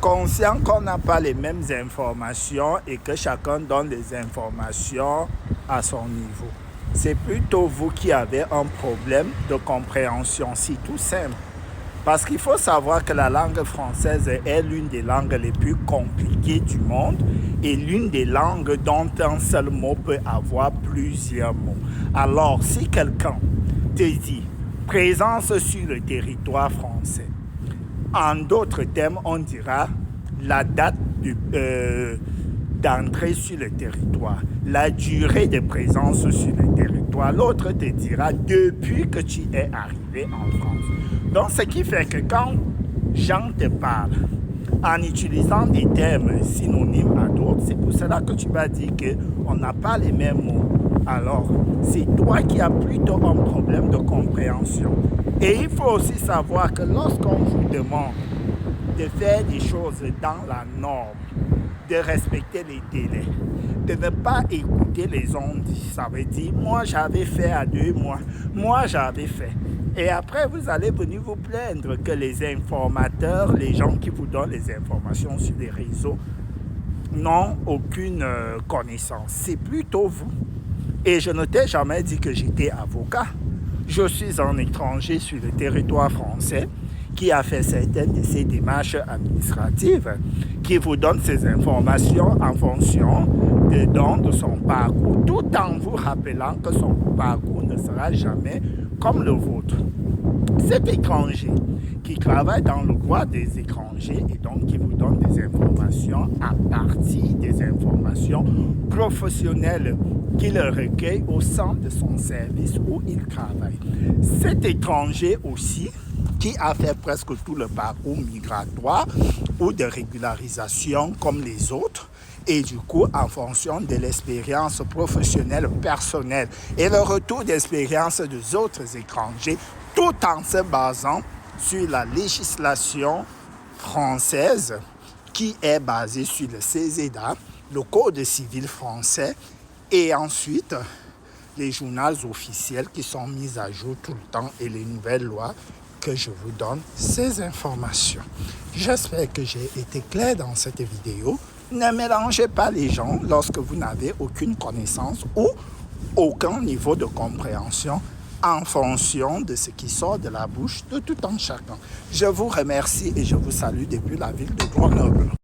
conscient qu'on n'a pas les mêmes informations et que chacun donne les informations à son niveau. C'est plutôt vous qui avez un problème de compréhension, c'est tout simple. Parce qu'il faut savoir que la langue française est l'une des langues les plus compliquées du monde et l'une des langues dont un seul mot peut avoir plusieurs mots. Alors, si quelqu'un te dit « présence sur le territoire français », en d'autres termes, on dira la date d'entrée sur le territoire, la durée de présence sur le territoire. L'autre te dira depuis que tu es arrivé en France. Donc, ce qui fait que quand Jean te parle en utilisant des termes synonymes à d'autres, c'est pour cela que tu vas dire qu'on n'a pas les mêmes mots. Alors, c'est toi qui as plutôt un problème de compréhension. Et il faut aussi savoir que lorsqu'on vous demande de faire des choses dans la norme, de respecter les délais, de ne pas écouter les ondes, ça veut dire moi j'avais fait à 2 mois, moi j'avais fait. Et après vous allez venir vous plaindre que les informateurs, les gens qui vous donnent les informations sur les réseaux n'ont aucune connaissance. C'est plutôt vous. Et je ne t'ai jamais dit que j'étais avocat. Je suis un étranger sur le territoire français qui a fait certaines de ces démarches administratives, qui vous donne ces informations en fonction de son parcours, tout en vous rappelant que son parcours ne sera jamais comme le vôtre. Cet étranger qui travaille dans le droit des étrangers et donc qui vous donne des informations à partir des informations professionnelles qu'il recueille au sein de son service où il travaille. Cet étranger aussi, qui a fait presque tout le parcours migratoire ou de régularisation comme les autres, et du coup, en fonction de l'expérience professionnelle personnelle et le retour d'expérience des autres étrangers, tout en se basant sur la législation française qui est basée sur le CESEDA, le Code civil français, et ensuite les journaux officiels qui sont mis à jour tout le temps et les nouvelles lois que je vous donne ces informations. J'espère que j'ai été clair dans cette vidéo. Ne mélangez pas les gens lorsque vous n'avez aucune connaissance ou aucun niveau de compréhension en fonction de ce qui sort de la bouche de tout un chacun. Je vous remercie et je vous salue depuis la ville de Grenoble.